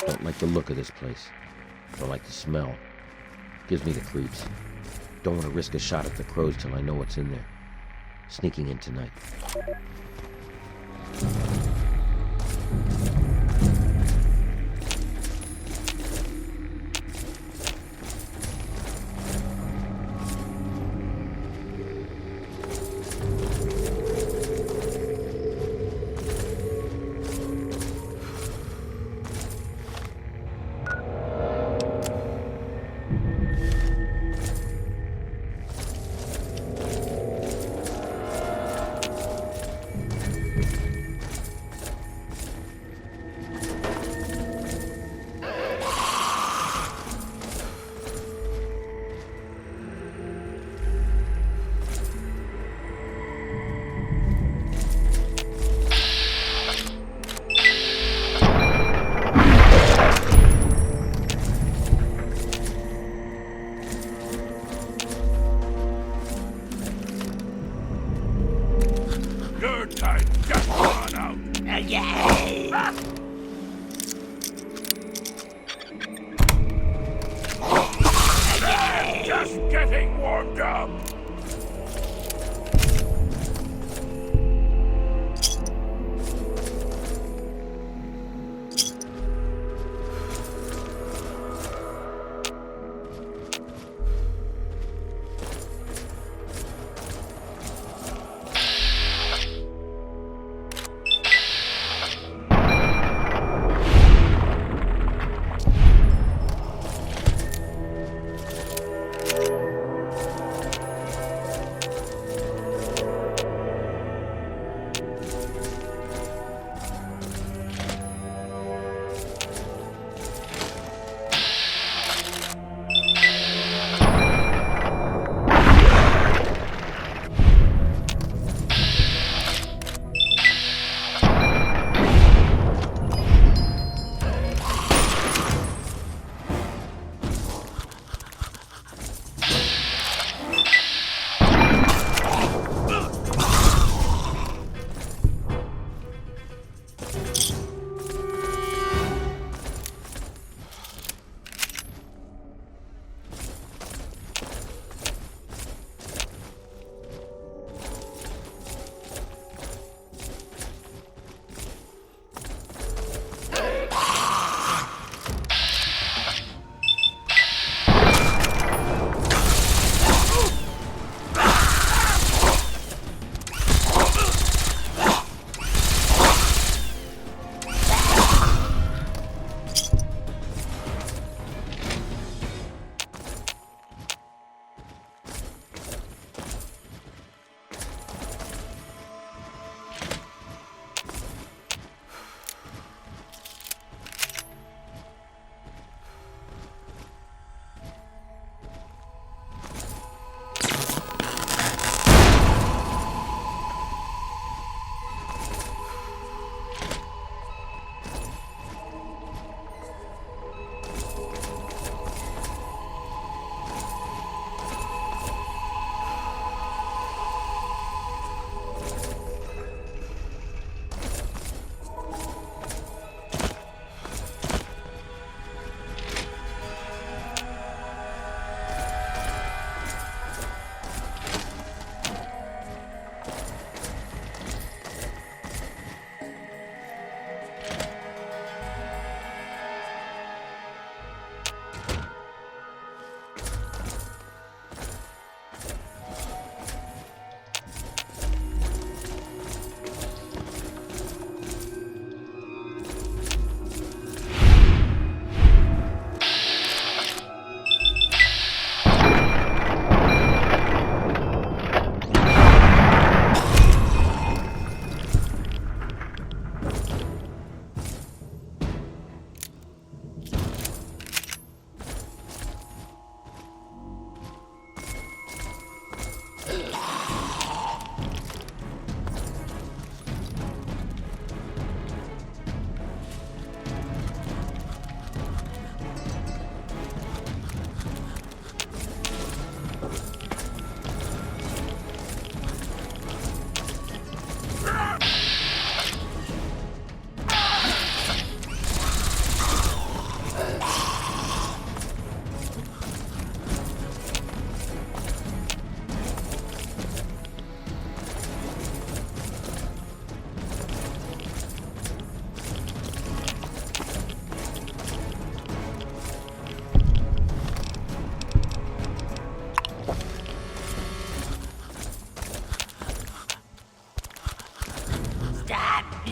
Don't like the look of this place. Don't like the smell. Gives me the creeps. Don't want to risk a shot at the crows till I know what's in there. Sneaking in tonight. Just getting warmed up.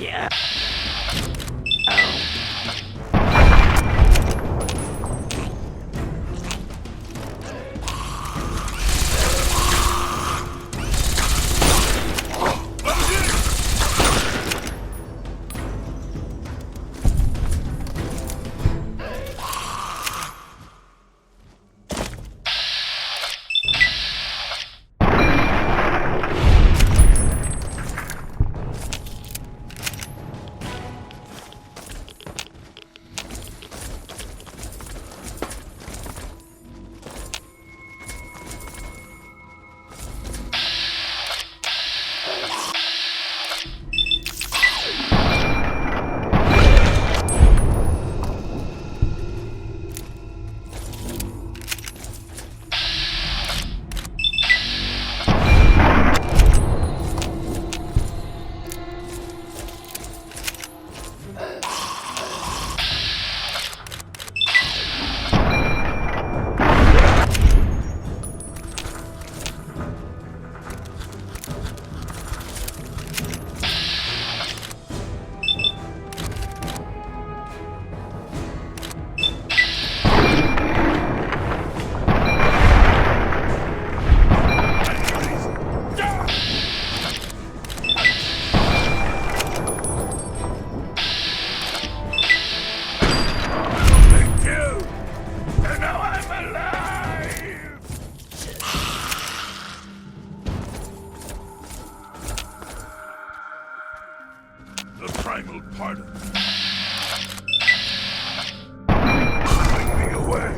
Yeah. Primal part of me. Take me away.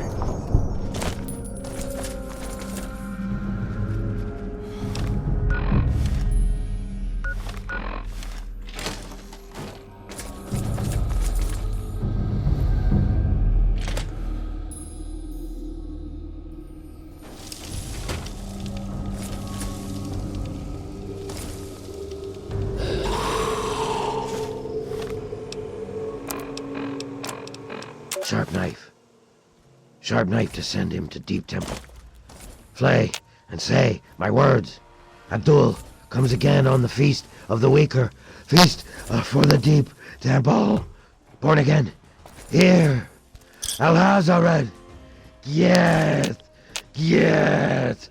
Sharp knife. Sharp knife to send him to Deep Temple. Flay and say my words. Abdul comes again on the Feast of the Weaker. Feast for the Deep Temple. Born again. Here. Al-Hazared. Yes. Yes.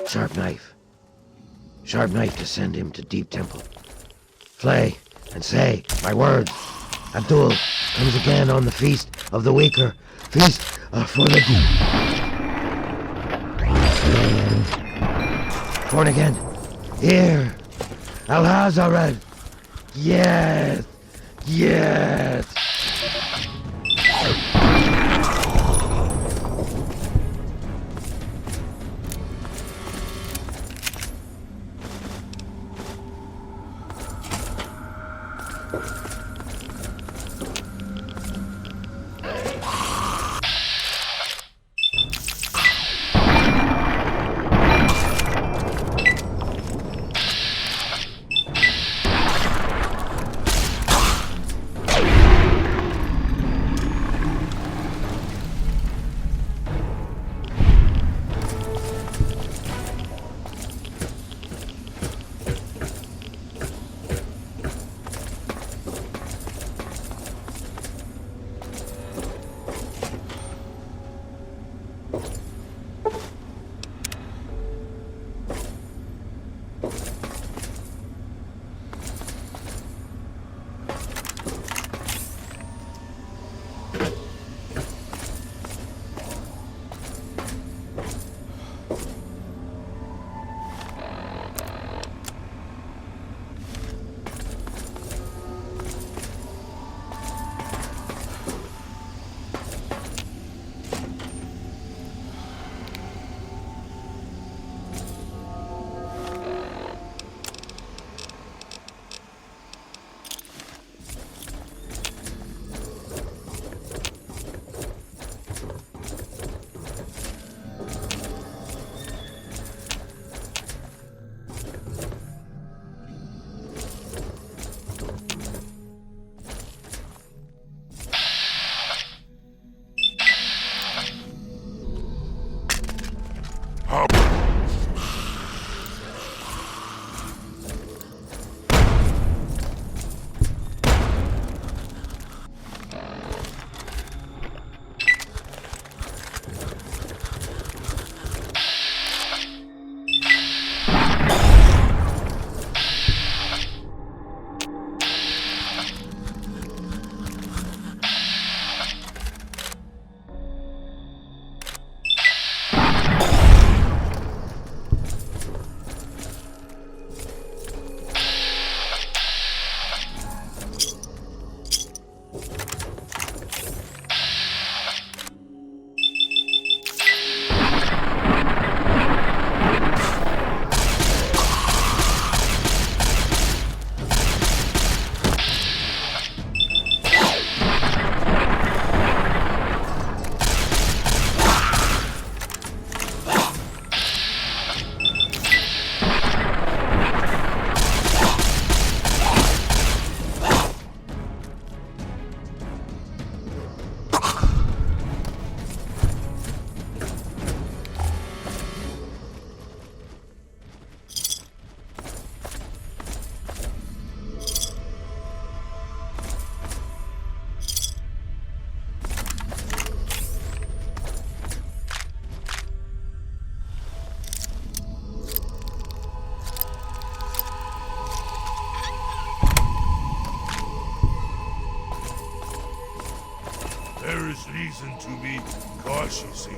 Sharp knife. Sharp knife to send him to deep temple. Flay and say my words. Abdul comes again on the feast of the weaker. Feast for the deep. Born again. Here. Al-Hazared. Yes. Yes. There is reason to be cautious here.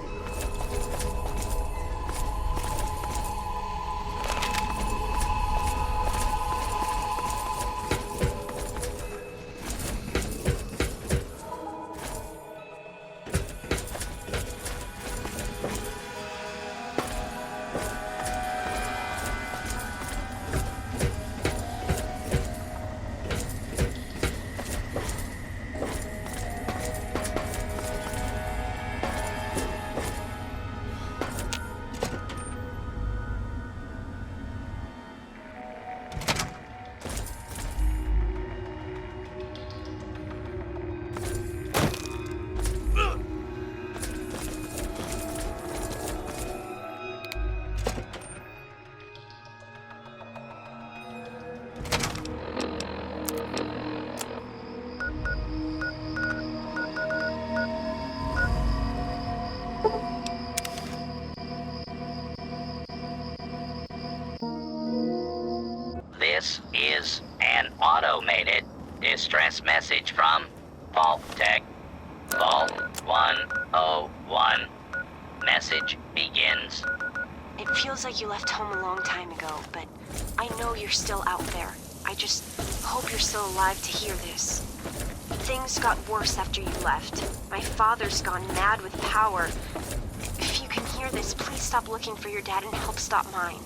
This is an automated distress message from Vault Tech. Vault 101. Message begins. It feels like you left home a long time ago, but I know you're still out there. I just hope you're still alive to hear this. Things got worse after you left. My father's gone mad with power. If you can hear this, please stop looking for your dad and help stop mine.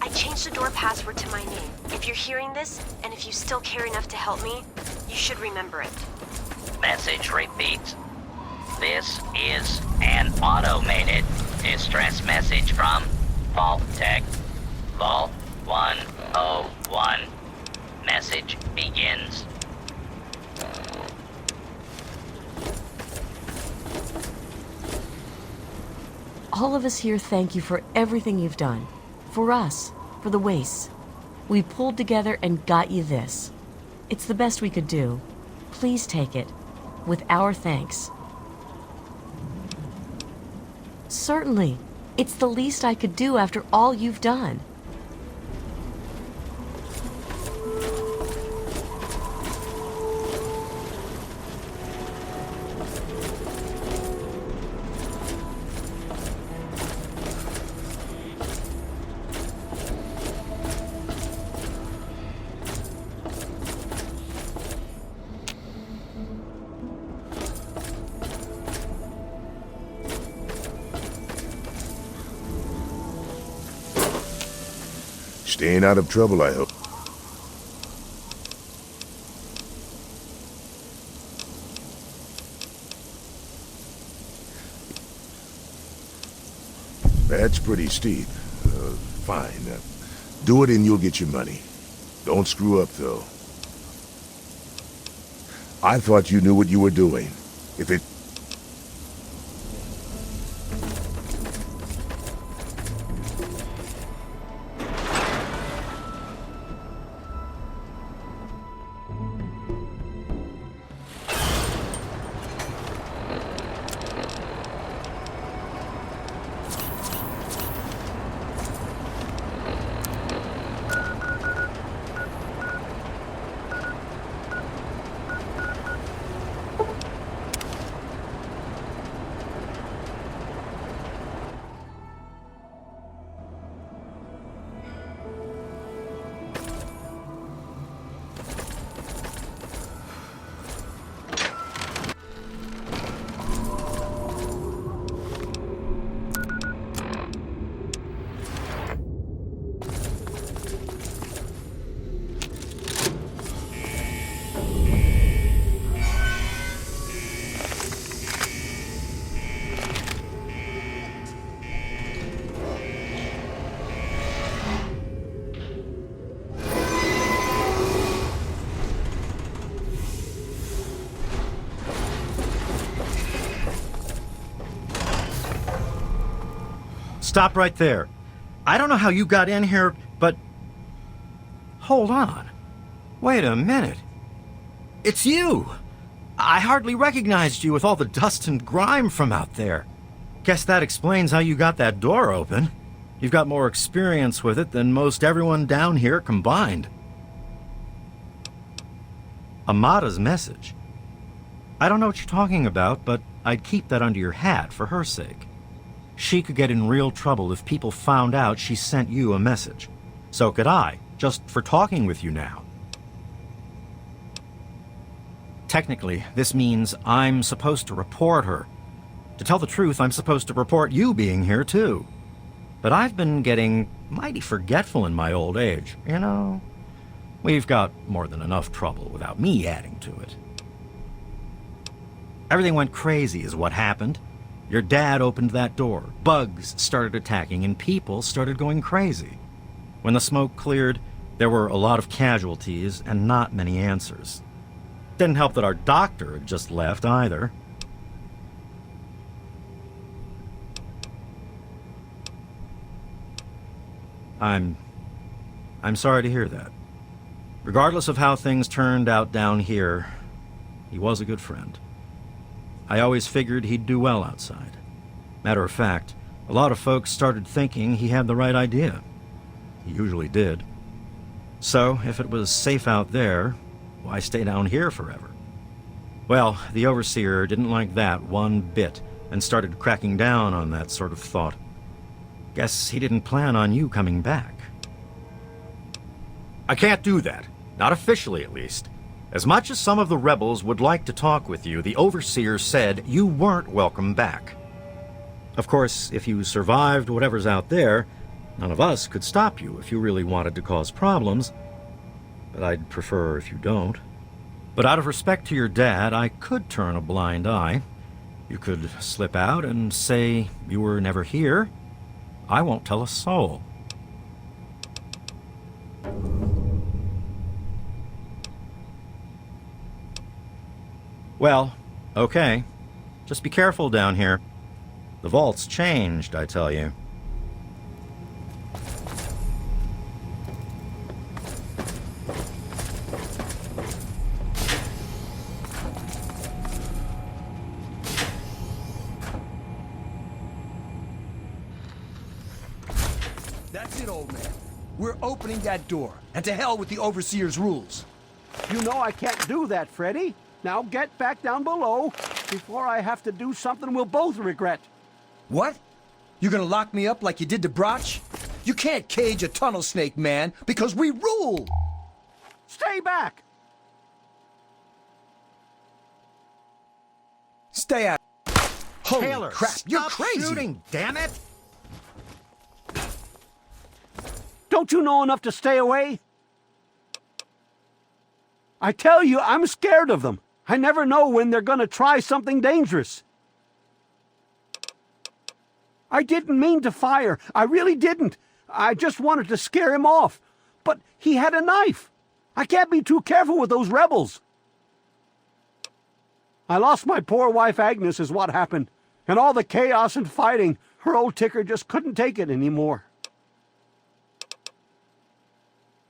I changed the door password to my name. If you're hearing this, and if you still care enough to help me, you should remember it. Message repeats. This is an automated distress message from Vault Tech. Vault 101. Message begins. All of us here thank you for everything you've done. For us, for the wastes. We pulled together and got you this. It's the best we could do. Please take it, with our thanks. Certainly. It's the least I could do after all you've done. Staying out of trouble, I hope. That's pretty steep. Fine. Do it and you'll get your money. Don't screw up, though. I thought you knew what you were doing. If it... Stop right there. I don't know how you got in here, but... Hold on. Wait a minute. It's you! I hardly recognized you with all the dust and grime from out there. Guess that explains how you got that door open. You've got more experience with it than most everyone down here combined. Amada's message. I don't know what you're talking about, but I'd keep that under your hat for her sake. She could get in real trouble if people found out she sent you a message. So could I, just for talking with you now. Technically, this means I'm supposed to report her. To tell the truth, I'm supposed to report you being here, too. But I've been getting mighty forgetful in my old age, you know? We've got more than enough trouble without me adding to it. Everything went crazy is what happened. Your dad opened that door, bugs started attacking, and people started going crazy. When the smoke cleared, there were a lot of casualties and not many answers. Didn't help that our doctor had just left either. I'm sorry to hear that. Regardless of how things turned out down here, he was a good friend. I always figured he'd do well outside. Matter of fact, a lot of folks started thinking he had the right idea. He usually did. So, if it was safe out there, why stay down here forever? Well, the Overseer didn't like that one bit and started cracking down on that sort of thought. Guess he didn't plan on you coming back. I can't do that. Not officially, at least. As much as some of the rebels would like to talk with you, the Overseer said you weren't welcome back. Of course, if you survived whatever's out there, none of us could stop you if you really wanted to cause problems. But I'd prefer if you don't. But out of respect to your dad, I could turn a blind eye. You could slip out and say you were never here. I won't tell a soul. Well, okay. Just be careful down here. The vault's changed, I tell you. That's it, old man. We're opening that door, and to hell with the Overseer's rules. You know I can't do that, Freddy. Now get back down below before I have to do something we'll both regret. What? You're gonna lock me up like you did to Broch? You can't cage a tunnel snake, man, because we rule! Stay back! Stay out. Holy Taylor, crap, you're stop crazy! shooting, damn it! Don't you know enough to stay away? I tell you, I'm scared of them. I never know when they're gonna try something dangerous. I didn't mean to fire. I really didn't. I just wanted to scare him off. But he had a knife. I can't be too careful with those rebels. I lost my poor wife Agnes is what happened. And all the chaos and fighting, her old ticker just couldn't take it anymore.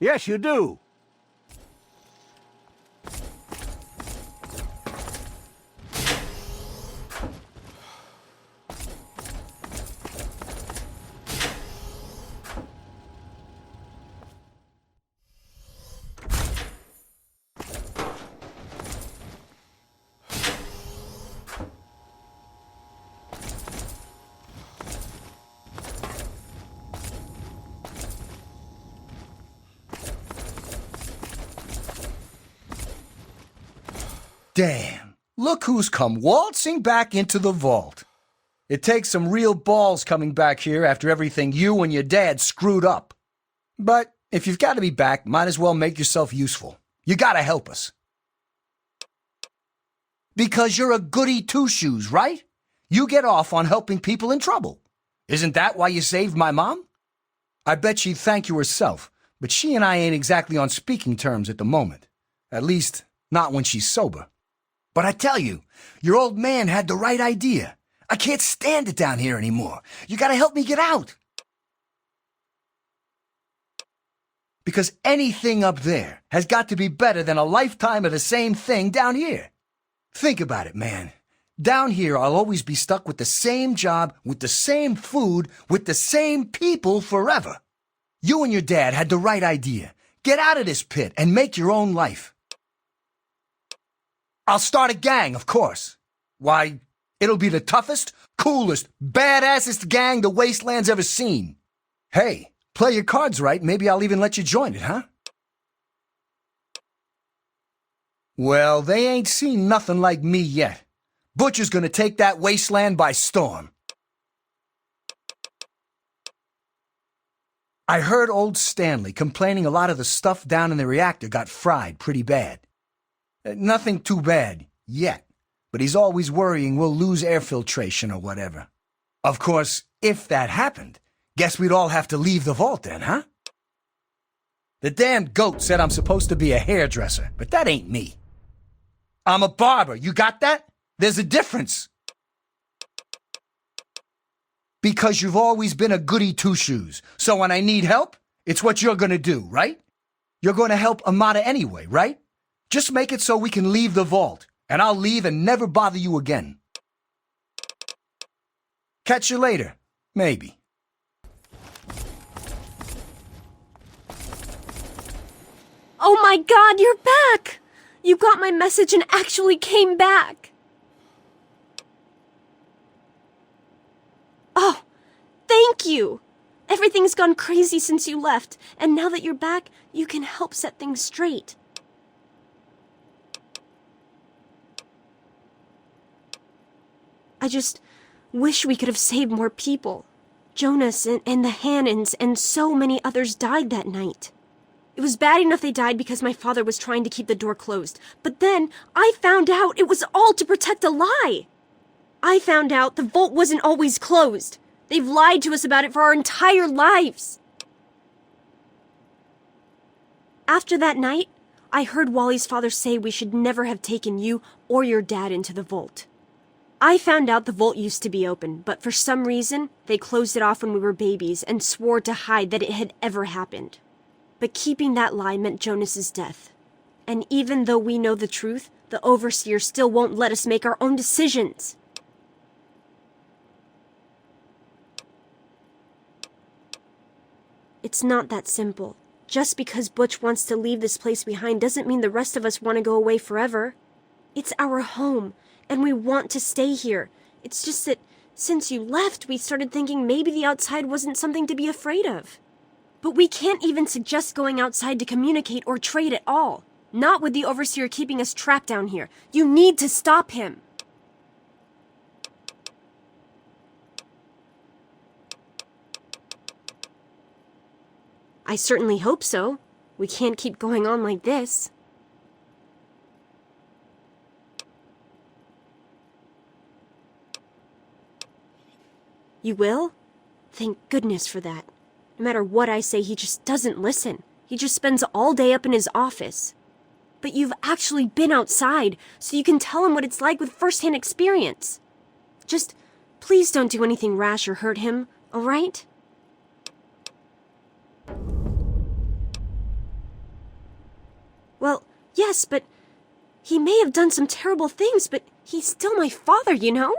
Yes, you do. Damn, look who's come waltzing back into the vault. It takes some real balls coming back here after everything you and your dad screwed up. But if you've got to be back, might as well make yourself useful. You gotta help us. Because you're a goody two-shoes, right? You get off on helping people in trouble. Isn't that why you saved my mom? I bet she'd thank you herself, but she and I ain't exactly on speaking terms at the moment. At least, not when she's sober. But I tell you, your old man had the right idea. I can't stand it down here anymore. You gotta help me get out. Because anything up there has got to be better than a lifetime of the same thing down here. Think about it, man. Down here, I'll always be stuck with the same job, with the same food, with the same people forever. You and your dad had the right idea. Get out of this pit and make your own life. I'll start a gang, of course. Why, it'll be the toughest, coolest, badassest gang the Wasteland's ever seen. Hey, play your cards right, maybe I'll even let you join it, huh? Well, they ain't seen nothing like me yet. Butcher's gonna take that wasteland by storm. I heard old Stanley complaining a lot of the stuff down in the reactor got fried pretty bad. Nothing too bad, yet, but he's always worrying we'll lose air filtration or whatever. Of course, if that happened, guess we'd all have to leave the vault then, huh? The damned goat said I'm supposed to be a hairdresser, but that ain't me. I'm a barber, you got that? There's a difference. Because you've always been a goody two-shoes, so when I need help, it's what you're gonna do, right? You're gonna help Amata anyway, right? Just make it so we can leave the vault, and I'll leave and never bother you again. Catch you later, maybe. Oh my God, you're back! You got my message and actually came back! Oh, thank you! Everything's gone crazy since you left, and now that you're back, you can help set things straight. I just wish we could have saved more people. Jonas and the Hannons and so many others died that night. It was bad enough they died because my father was trying to keep the door closed, but then I found out it was all to protect a lie. I found out the vault wasn't always closed. They've lied to us about it for our entire lives. After that night, I heard Wally's father say we should never have taken you or your dad into the vault. I found out the vault used to be open, but for some reason, they closed it off when we were babies and swore to hide that it had ever happened. But keeping that lie meant Jonas's death. And even though we know the truth, the Overseer still won't let us make our own decisions. It's not that simple. Just because Butch wants to leave this place behind doesn't mean the rest of us want to go away forever. It's our home, and we want to stay here. It's just that since you left, we started thinking maybe the outside wasn't something to be afraid of. But we can't even suggest going outside to communicate or trade at all. Not with the Overseer keeping us trapped down here. You need to stop him. I certainly hope so. We can't keep going on like this. You will? Thank goodness for that. No matter what I say, he just doesn't listen. He just spends all day up in his office. But you've actually been outside, so you can tell him what it's like with first-hand experience. Just, please don't do anything rash or hurt him, all right? Well, yes, but he may have done some terrible things, but he's still my father, you know?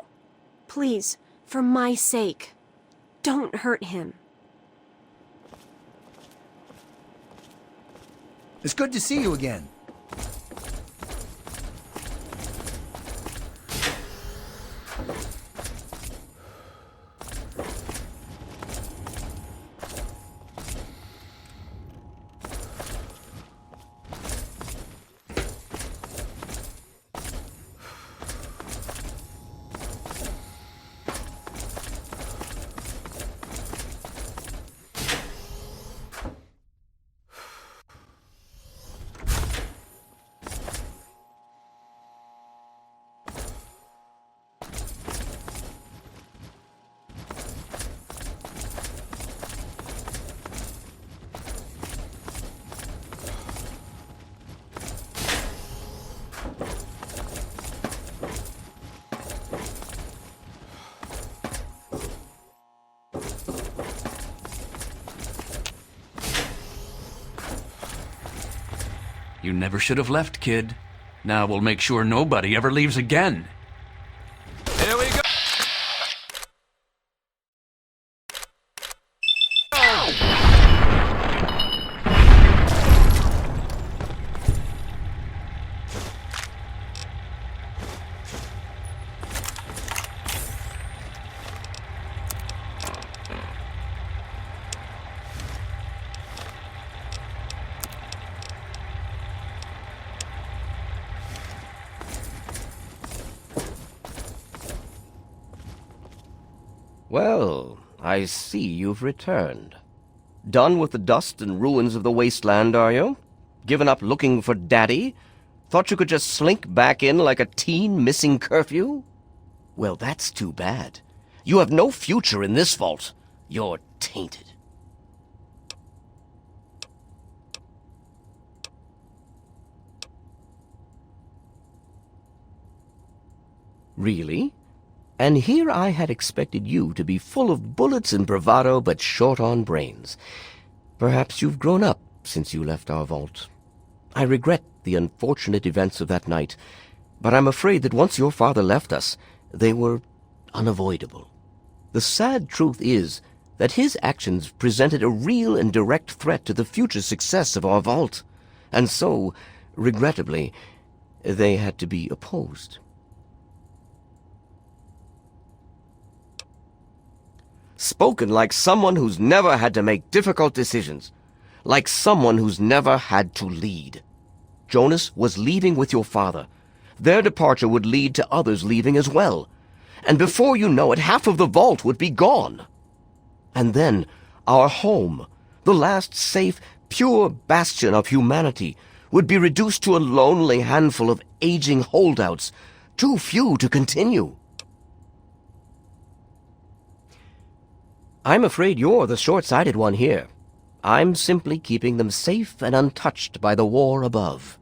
Please, for my sake, don't hurt him. It's good to see you again. You never should have left, kid. Now we'll make sure nobody ever leaves again. Here we go! Well, I see you've returned. Done with the dust and ruins of the wasteland, are you? Given up looking for Daddy? Thought you could just slink back in like a teen missing curfew? Well, that's too bad. You have no future in this vault. You're tainted. Really? And here I had expected you to be full of bullets and bravado, but short on brains. Perhaps you've grown up since you left our vault. I regret the unfortunate events of that night, but I'm afraid that once your father left us, they were unavoidable. The sad truth is that his actions presented a real and direct threat to the future success of our vault. and so, regrettably, they had to be opposed. Spoken like someone who's never had to make difficult decisions. Like someone who's never had to lead. Jonas was leaving with your father. Their departure would lead to others leaving as well. And before you know it, half of the vault would be gone. And then, our home, the last safe, pure bastion of humanity, would be reduced to a lonely handful of aging holdouts, too few to continue. I'm afraid you're the short-sighted one here. I'm simply keeping them safe and untouched by the war above.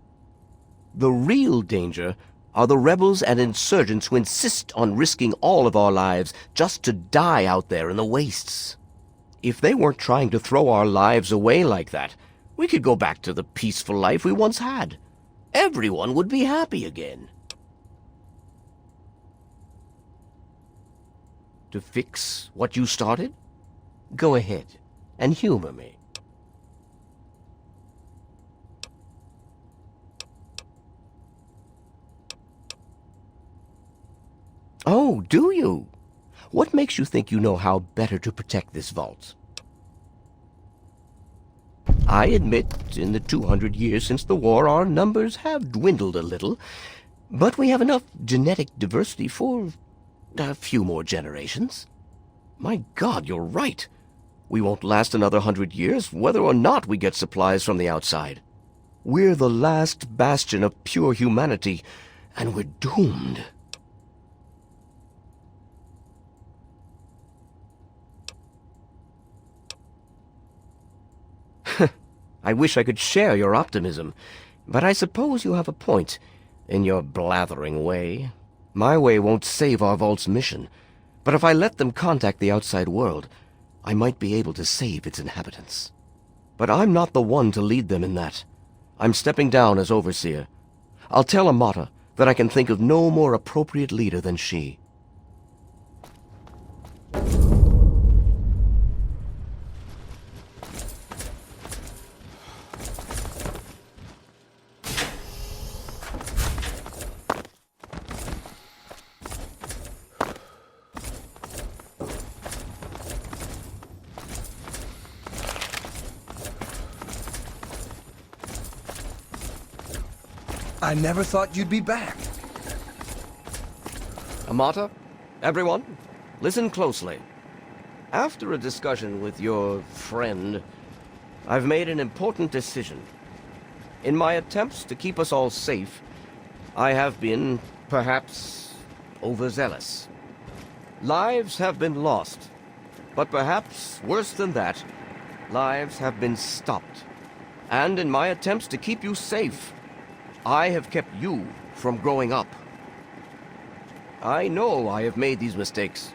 The real danger are the rebels and insurgents who insist on risking all of our lives just to die out there in the wastes. If they weren't trying to throw our lives away like that, we could go back to the peaceful life we once had. Everyone would be happy again. To fix what you started? Go ahead and humor me. Oh, do you? What makes you think you know how better to protect this vault? I admit, in the 200 years since the war, our numbers have dwindled a little, but we have enough genetic diversity for a few more generations. My God, you're right. We won't last another 100 years, whether or not we get supplies from the outside. We're the last bastion of pure humanity, and we're doomed. I wish I could share your optimism, but I suppose you have a point in your blathering way. My way won't save our vault's mission, but if I let them contact the outside world, I might be able to save its inhabitants. But I'm not the one to lead them in that. I'm stepping down as overseer. I'll tell Amata that I can think of no more appropriate leader than she. I never thought you'd be back. Amata, everyone, listen closely. After a discussion with your friend, I've made an important decision. In my attempts to keep us all safe, I have been, perhaps, overzealous. Lives have been lost, but perhaps worse than that, lives have been stopped. And in my attempts to keep you safe, I have kept you from growing up. I know I have made these mistakes,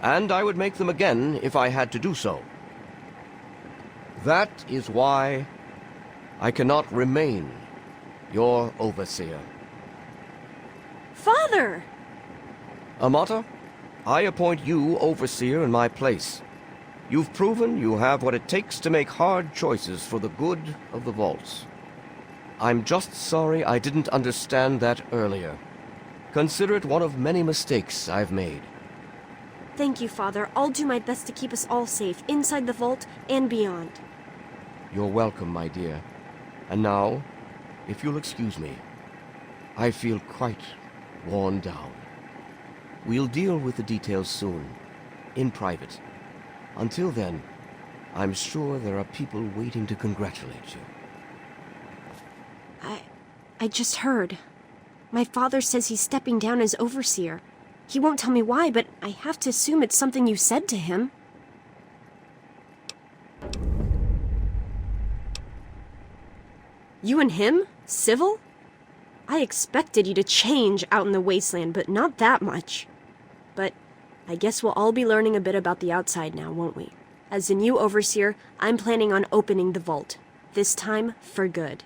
and I would make them again if I had to do so. That is why I cannot remain your overseer. Father! Amata, I appoint you overseer in my place. You've proven you have what it takes to make hard choices for the good of the vaults. I'm just sorry I didn't understand that earlier. Consider it one of many mistakes I've made. Thank you, Father. I'll do my best to keep us all safe, inside the vault and beyond. You're welcome, my dear. And now, if you'll excuse me, I feel quite worn down. We'll deal with the details soon, in private. Until then, I'm sure there are people waiting to congratulate you. I just heard. My father says he's stepping down as overseer. He won't tell me why, but I have to assume it's something you said to him. You and him? Civil? I expected you to change out in the wasteland, but not that much. But I guess we'll all be learning a bit about the outside now, won't we? As the new overseer, I'm planning on opening the vault. This time, for good.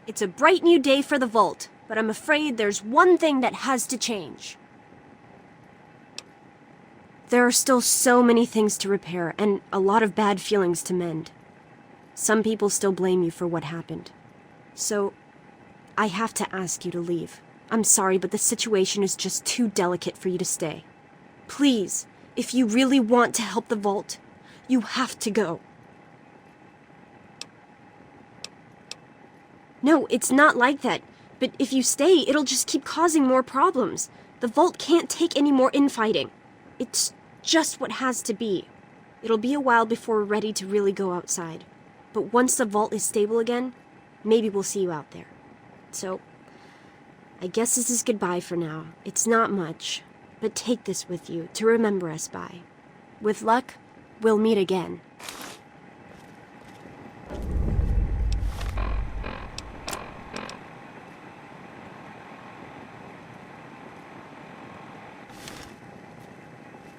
It's a bright new day for the vault, but I'm afraid there's one thing that has to change. There are still so many things to repair, and a lot of bad feelings to mend. Some people still blame you for what happened. So, I have to ask you to leave. I'm sorry, but the situation is just too delicate for you to stay. Please, if you really want to help the vault, you have to go. No, it's not like that. But if you stay, it'll just keep causing more problems. The vault can't take any more infighting. It's just what has to be. It'll be a while before we're ready to really go outside. But once the vault is stable again, maybe we'll see you out there. So, I guess this is goodbye for now. It's not much, but take this with you to remember us by. With luck, we'll meet again.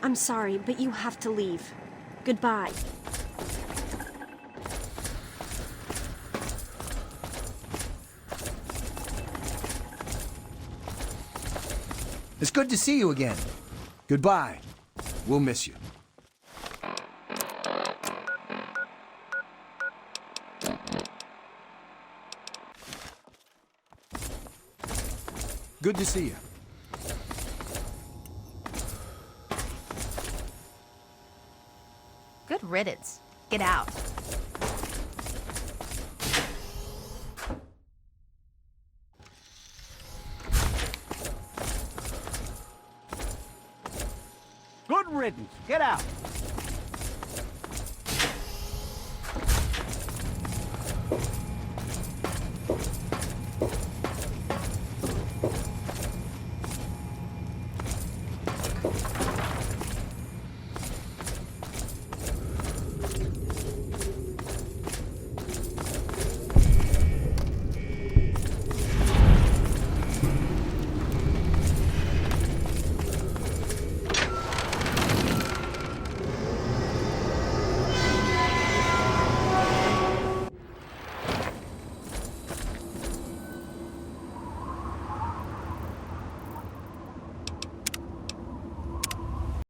I'm sorry, but you have to leave. Goodbye. It's good to see you again. Goodbye. We'll miss you. Good to see you. Good riddance. Get out. Good riddance. Get out.